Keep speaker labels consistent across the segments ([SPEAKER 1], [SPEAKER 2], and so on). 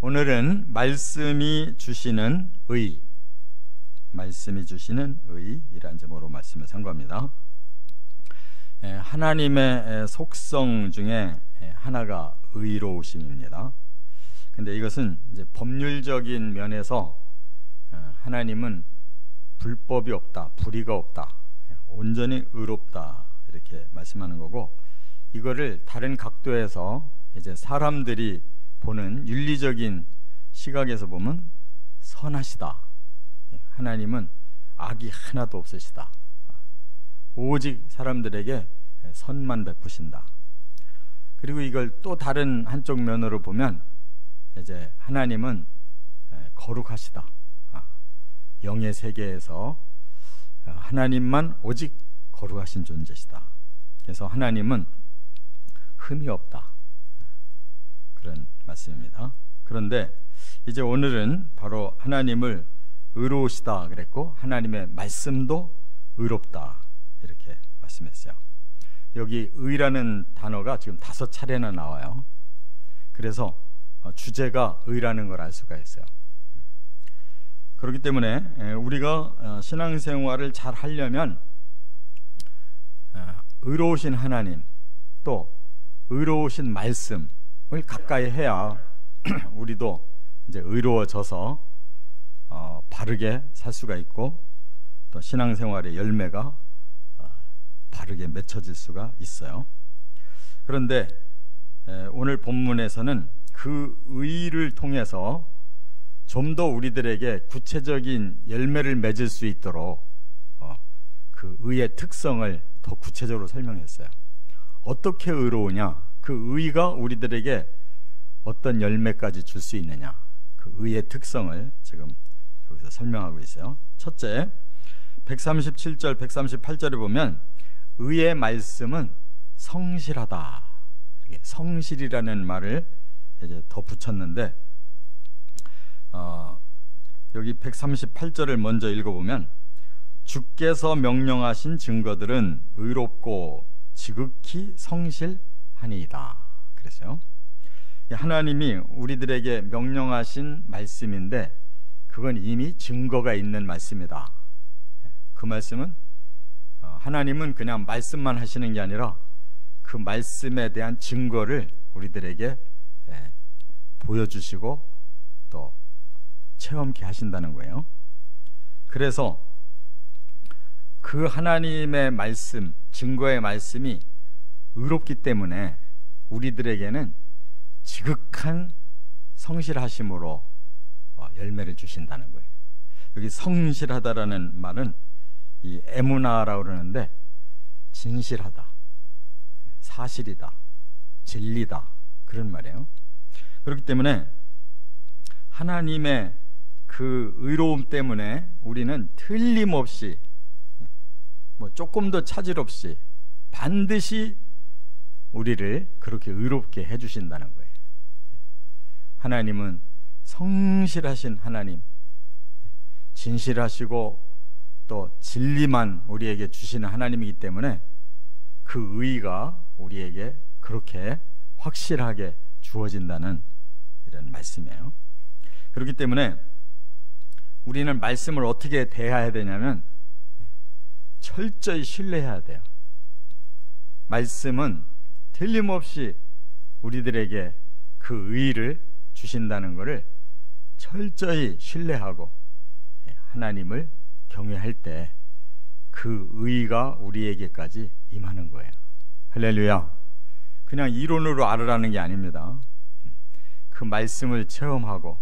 [SPEAKER 1] 오늘은 말씀이 주시는 의이란 제목으로 말씀을 선고합니다. 하나님의 속성 중에 하나가 의로우심입니다. 근데 이것은 이제 법률적인 면에서 하나님은 불법이 없다, 불의가 없다, 온전히 의롭다 이렇게 말씀하는 거고, 이거를 다른 각도에서 이제 사람들이 보는 윤리적인 시각에서 보면 선하시다. 하나님은 악이 하나도 없으시다. 오직 사람들에게 선만 베푸신다. 그리고 이걸 또 다른 한쪽 면으로 보면 이제 하나님은 거룩하시다. 영의 세계에서 하나님만 오직 거룩하신 존재시다. 그래서 하나님은 흠이 없다. 그런 말씀입니다. 그런데 이제 오늘은 바로 하나님을 의로우시다 그랬고, 하나님의 말씀도 의롭다 이렇게 말씀했어요. 여기 의라는 단어가 지금 5차례나 나와요. 그래서 주제가 의라는 걸 알 수가 있어요. 그렇기 때문에 우리가 신앙생활을 잘 하려면 의로우신 하나님, 또 의로우신 말씀을 가까이 해야 우리도 이제 의로워져서 바르게 살 수가 있고, 또 신앙생활의 열매가 바르게 맺혀질 수가 있어요. 그런데 오늘 본문에서는 그 의를 통해서 좀 더 우리들에게 구체적인 열매를 맺을 수 있도록 그 의의 특성을 더 구체적으로 설명했어요. 어떻게 의로우냐, 그 의가 우리들에게 어떤 열매까지 줄 수 있느냐, 그 의의 특성을 지금 여기서 설명하고 있어요. 첫째, 137절 138절에 보면 의의 말씀은 성실하다, 성실이라는 말을 이제 더 붙였는데, 여기 138절을 먼저 읽어보면 주께서 명령하신 증거들은 의롭고 지극히 성실하니이다 그랬어요. 하나님이 우리들에게 명령하신 말씀인데 그건 이미 증거가 있는 말씀이다. 그 말씀은 하나님은 그냥 말씀만 하시는 게 아니라 그 말씀에 대한 증거를 우리들에게 보여주시고 또 체험케 하신다는 거예요. 그래서 그 하나님의 말씀, 증거의 말씀이 의롭기 때문에 우리들에게는 지극한 성실하심으로 열매를 주신다는 거예요. 여기 성실하다라는 말은 이 에무나라고 그러는데 진실하다, 사실이다, 진리다 그런 말이에요. 그렇기 때문에 하나님의 그 의로움 때문에 우리는 틀림없이 조금도 차질 없이 반드시 우리를 그렇게 의롭게 해주신다는 거예요. 하나님은 성실하신 하나님, 진실하시고 또 진리만 우리에게 주시는 하나님이기 때문에 그 의가 우리에게 그렇게 확실하게 주어진다는 이런 말씀이에요. 그렇기 때문에 우리는 말씀을 어떻게 대해야 되냐면 철저히 신뢰해야 돼요. 말씀은 틀림없이 우리들에게 그 의를 주신다는 것을 철저히 신뢰하고 하나님을 경외할 때 그 의가 우리에게까지 임하는 거예요. 할렐루야. 그냥 이론으로 알으라는 게 아닙니다. 그 말씀을 체험하고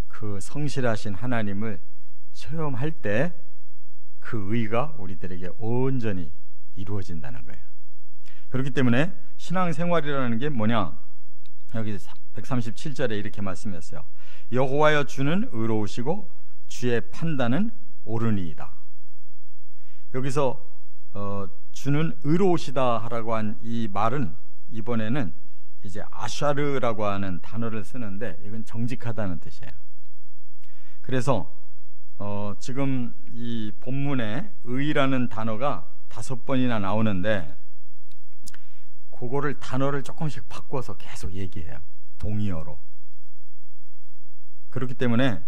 [SPEAKER 1] 그 성실하신 하나님을 체험할 때 그 의가 우리들에게 온전히 이루어진다는 거예요. 그렇기 때문에 신앙생활이라는 게 뭐냐, 여기 137절에 이렇게 말씀했어요. 여호와여 주는 의로우시고 주의 판단은 옳으니이다. 여기서 주는 의로우시다 라고 한 이 말은 이번에는 이제 아샤르라고 하는 단어를 쓰는데 이건 정직하다는 뜻이에요. 그래서 지금 이 본문에 의라는 단어가 5번이나 나오는데 그거를 단어를 조금씩 바꿔서 계속 얘기해요. 동의어로. 그렇기 때문에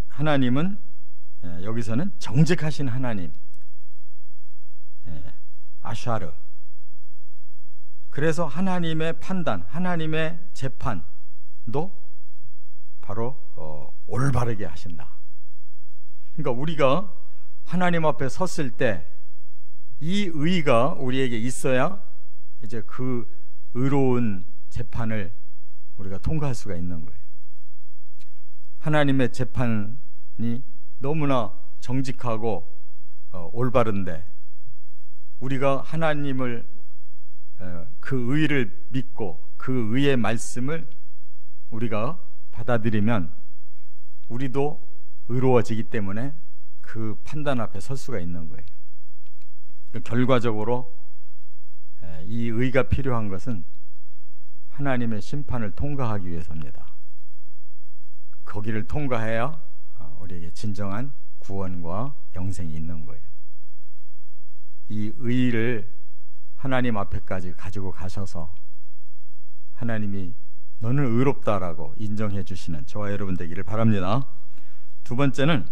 [SPEAKER 1] 하나님은 여기서는 정직하신 하나님, 아샤르. 그래서 하나님의 판단, 하나님의 재판도 바로 올바르게 하신다. 그러니까 우리가 하나님 앞에 섰을 때 이 의가 우리에게 있어야 이제 그 의로운 재판을 우리가 통과할 수가 있는 거예요. 하나님의 재판이 너무나 정직하고 올바른데 우리가 하나님을 그 의를 믿고 그 의의 말씀을 우리가 받아들이면 우리도 의로워지기 때문에 그 판단 앞에 설 수가 있는 거예요. 결과적으로 이 의가 필요한 것은 하나님의 심판을 통과하기 위해서입니다. 거기를 통과해야 우리에게 진정한 구원과 영생이 있는 거예요. 이 의를 하나님 앞에까지 가지고 가셔서 하나님이 너는 의롭다라고 인정해 주시는 저와 여러분 되기를 바랍니다. 두 번째는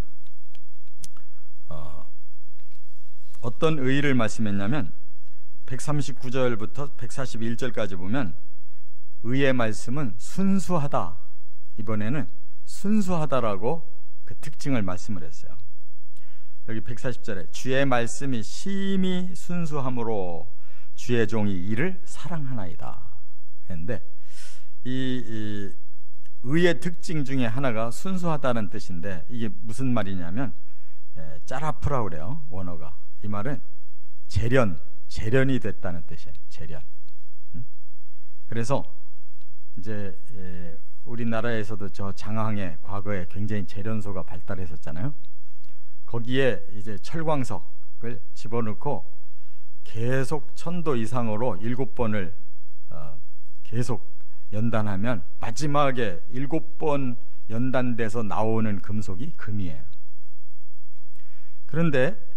[SPEAKER 1] 어떤 의의를 말씀했냐면 139절부터 141절까지 보면 의의 말씀은 순수하다. 이번에는 순수하다라고 그 특징을 말씀을 했어요. 여기 140절에 주의 말씀이 심히 순수함으로 주의 종이 이를 사랑하나이다 했는데 이 의의 특징 중에 하나가 순수하다는 뜻인데 이게 무슨 말이냐면 짜라프라고 그래요. 원어가. 이 말은 재련이 됐다는 뜻이에요. 재련. 그래서 이제 우리나라에서도 저 장항에 과거에 굉장히 재련소가 발달했었잖아요. 거기에 이제 철광석을 집어넣고 계속 1000도 이상으로 7번을 계속 연단하면 마지막에 7번 연단돼서 나오는 금속이 금이에요. 그런데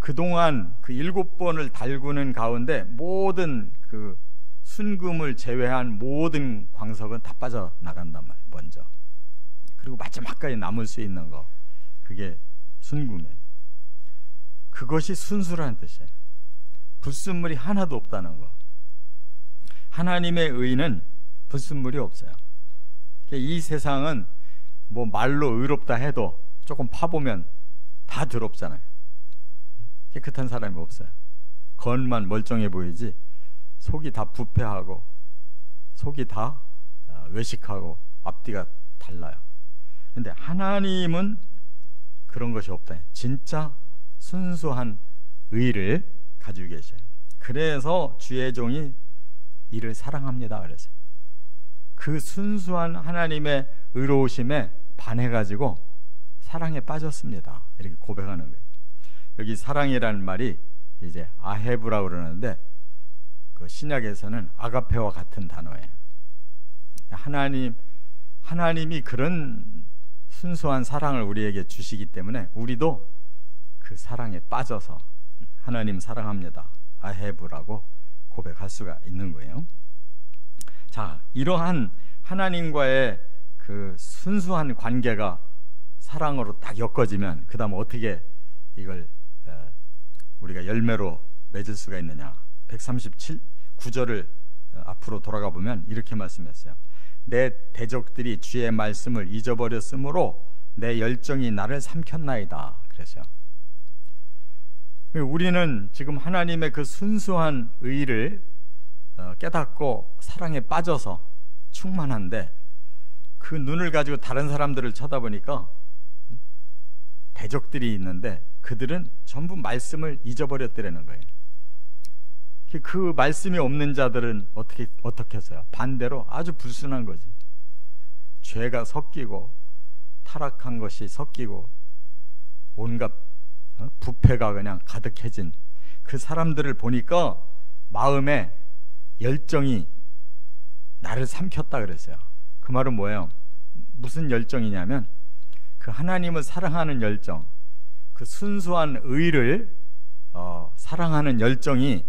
[SPEAKER 1] 그동안 그 7번을 달구는 가운데 모든 그 순금을 제외한 모든 광석은 다 빠져나간단 말이에요. 먼저. 그리고 마지막까지 남을 수 있는 거, 그게 순금이에요. 그것이 순수라는 뜻이에요. 불순물이 하나도 없다는 거. 하나님의 의는 불순물이 없어요. 이 세상은 뭐 말로 의롭다 해도 조금 파보면 다 더럽잖아요. 깨끗한 사람이 없어요. 겉만 멀쩡해 보이지 속이 다 부패하고 속이 다 외식하고 앞뒤가 달라요. 그런데 하나님은 그런 것이 없다. 진짜 순수한 의를 가지고 계셔요. 그래서 주의 종이 이를 사랑합니다 그랬어요. 그 순수한 하나님의 의로우심에 반해가지고 사랑에 빠졌습니다 이렇게 고백하는 거예요. 여기 사랑이라는 말이 이제 아헤브라고 그러는데 그 신약에서는 아가페와 같은 단어예요. 하나님이 그런 순수한 사랑을 우리에게 주시기 때문에 우리도 그 사랑에 빠져서 하나님 사랑합니다 아헤브라고 고백할 수가 있는 거예요. 자, 이러한 하나님과의 그 순수한 관계가 사랑으로 딱 엮어지면 그 다음 어떻게 이걸 우리가 열매로 맺을 수가 있느냐. 137구절을 앞으로 돌아가 보면 이렇게 말씀했어요. 내 대적들이 주의 말씀을 잊어버렸으므로 내 열정이 나를 삼켰나이다 그랬어요. 우리는 지금 하나님의 그 순수한 의를 깨닫고 사랑에 빠져서 충만한데 그 눈을 가지고 다른 사람들을 쳐다보니까 대적들이 있는데 그들은 전부 말씀을 잊어버렸더라는 거예요. 그 말씀이 없는 자들은 어떻게 했어요? 반대로 아주 불순한 거지. 죄가 섞이고 타락한 것이 섞이고 온갖 부패가 그냥 가득해진 그 사람들을 보니까 마음에 열정이 나를 삼켰다 그랬어요. 그 말은 뭐예요? 무슨 열정이냐면 그 하나님을 사랑하는 열정, 그 순수한 의를 사랑하는 열정이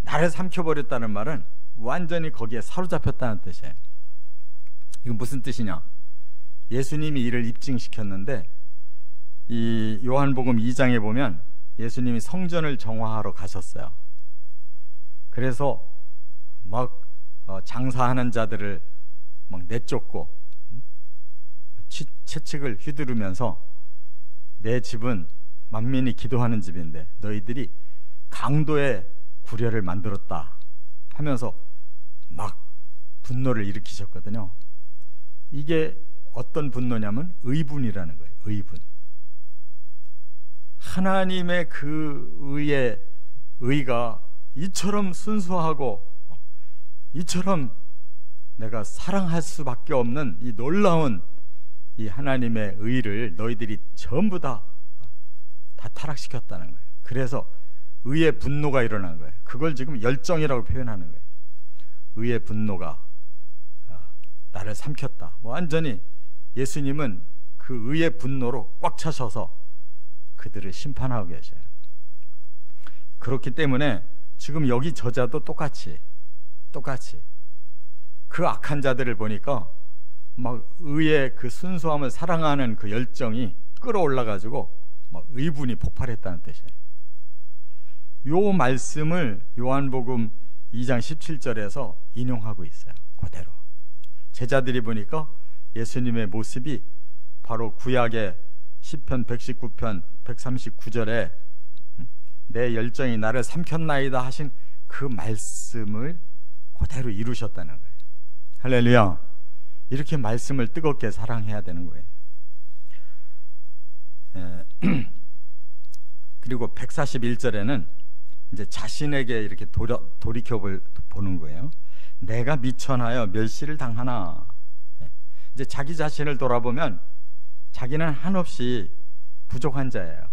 [SPEAKER 1] 나를 삼켜버렸다는 말은 완전히 거기에 사로잡혔다는 뜻이에요. 이건 무슨 뜻이냐? 예수님이 이를 입증시켰는데, 이 요한복음 2장에 보면 예수님이 성전을 정화하러 가셨어요. 그래서 막 장사하는 자들을 막 내쫓고 채찍을 휘두르면서, 내 집은 만민이 기도하는 집인데 너희들이 강도의 구려를 만들었다 하면서 막 분노를 일으키셨거든요. 이게 어떤 분노냐면 의분이라는 거예요. 의분. 하나님의 그 의가 이처럼 순수하고 이처럼 내가 사랑할 수밖에 없는 이 놀라운 이 하나님의 의를 너희들이 전부 다 타락시켰다는 거예요. 그래서 의의 분노가 일어난 거예요. 그걸 지금 열정이라고 표현하는 거예요. 의의 분노가 나를 삼켰다. 완전히 예수님은 그 의의 분노로 꽉 차셔서 그들을 심판하고 계셔요. 그렇기 때문에 지금 여기 저자도 똑같이 그 악한 자들을 보니까 막 의의 그 순수함을 사랑하는 그 열정이 끌어올라가지고 막 의분이 폭발했다는 뜻이에요. 요 말씀을 요한복음 2장 17절에서 인용하고 있어요. 그대로. 제자들이 보니까 예수님의 모습이 바로 구약의 시편 119편 139절에 내 열정이 나를 삼켰나이다 하신 그 말씀을 그대로 이루셨다는 거예요. 할렐루야. 이렇게 말씀을 뜨겁게 사랑해야 되는 거예요. 그리고 141절에는 이제 자신에게 이렇게 돌이켜 보는 거예요. 내가 미천하여 멸시를 당하나. 이제 자기 자신을 돌아보면 자기는 한없이 부족한 자예요.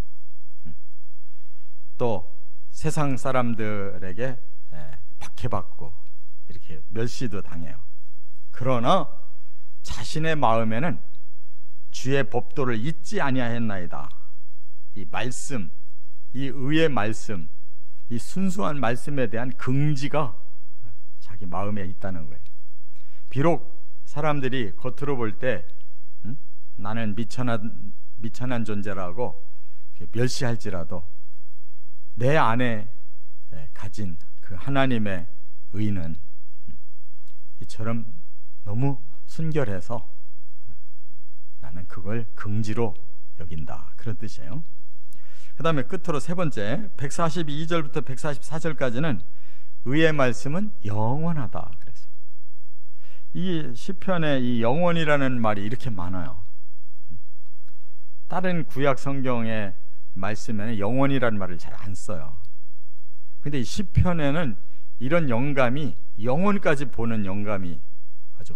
[SPEAKER 1] 또 세상 사람들에게 박해받고 이렇게 멸시도 당해요. 그러나 자신의 마음에는 주의 법도를 잊지 아니하였나이다. 이 말씀, 이 의의 말씀, 이 순수한 말씀에 대한 긍지가 자기 마음에 있다는 거예요. 비록 사람들이 겉으로 볼 때 나는 미천한 존재라고 멸시할지라도 내 안에 가진 그 하나님의 의는 이처럼 너무 순결해서 나는 그걸 긍지로 여긴다, 그런 뜻이에요. 그 다음에 끝으로 세 번째 142절부터 144절까지는 의의 말씀은 영원하다 그랬어요. 이 시편에 이 영원이라는 말이 이렇게 많아요. 다른 구약 성경의 말씀에는 영원이라는 말을 잘 안 써요. 근데 이 시편에는 이런 영감이, 영원까지 보는 영감이 아주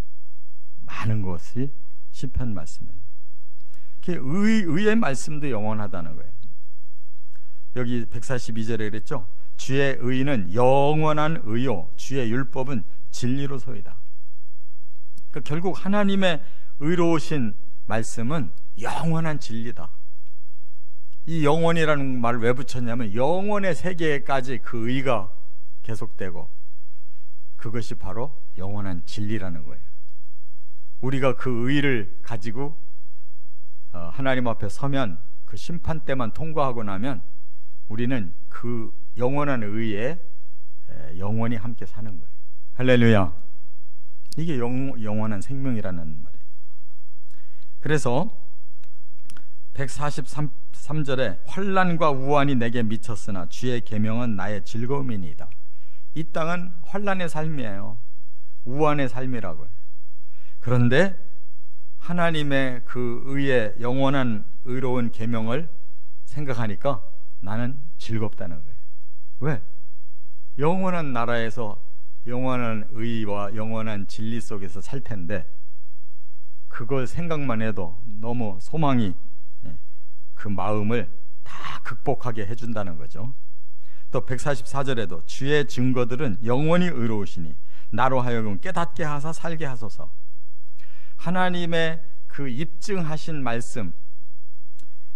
[SPEAKER 1] 많은 것이 시편 말씀이에요. 의의 말씀도 영원하다는 거예요. 여기 142절에 그랬죠. 주의 의는 영원한 의요 주의 율법은 진리로소이다. 그러니까 결국 하나님의 의로우신 말씀은 영원한 진리다. 이 영원이라는 말을 왜 붙였냐면 영원의 세계까지 그 의가 계속되고 그것이 바로 영원한 진리라는 거예요. 우리가 그 의를 가지고 하나님 앞에 서면 그 심판 때만 통과하고 나면 우리는 그 영원한 의에 영원히 함께 사는 거예요. 할렐루야. 이게 영원한 생명이라는 말이에요. 그래서 143절에 환난과 우환이 내게 미쳤으나 주의 계명은 나의 즐거움이니이다. 이 땅은 환난의 삶이에요. 우환의 삶이라고요. 그런데 하나님의 그 의의 영원한 의로운 계명을 생각하니까 나는 즐겁다는 거예요. 왜? 영원한 나라에서 영원한 의와 영원한 진리 속에서 살 텐데 그걸 생각만 해도 너무 소망이 그 마음을 다 극복하게 해준다는 거죠. 또 144절에도 주의 증거들은 영원히 의로우시니 나로 하여금 깨닫게 하사 살게 하소서. 하나님의 그 입증하신 말씀,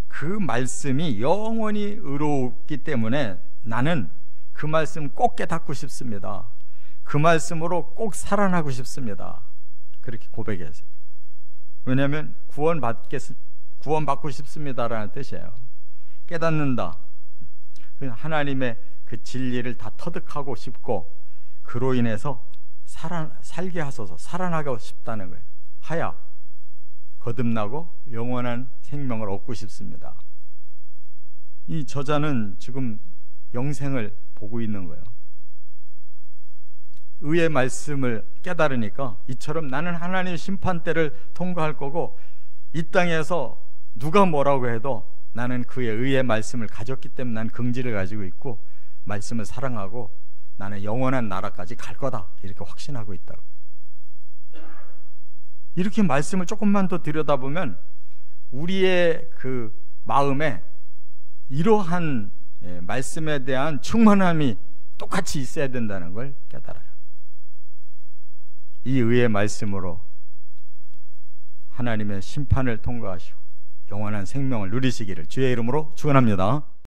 [SPEAKER 1] 그 말씀이 영원히 의롭기 때문에 나는 그 말씀 꼭 깨닫고 싶습니다. 그 말씀으로 꼭 살아나고 싶습니다. 그렇게 고백했어요. 왜냐하면 구원받고 싶습니다라는 뜻이에요. 깨닫는다. 하나님의 그 진리를 다 터득하고 싶고 그로 인해서 살게 하소서, 살아나고 싶다는 거예요. 하야 거듭나고 영원한 생명을 얻고 싶습니다. 이 저자는 지금 영생을 보고 있는 거예요. 의의 말씀을 깨달으니까 이처럼 나는 하나님의 심판대를 통과할 거고 이 땅에서 누가 뭐라고 해도 나는 그의 의의 말씀을 가졌기 때문에 난 긍지를 가지고 있고 말씀을 사랑하고 나는 영원한 나라까지 갈 거다, 이렇게 확신하고 있다고. 이렇게 말씀을 조금만 더 들여다보면 우리의 그 마음에 이러한 말씀에 대한 충만함이 똑같이 있어야 된다는 걸 깨달아요. 이 의의 말씀으로 하나님의 심판을 통과하시고 영원한 생명을 누리시기를 주의 이름으로 축원합니다.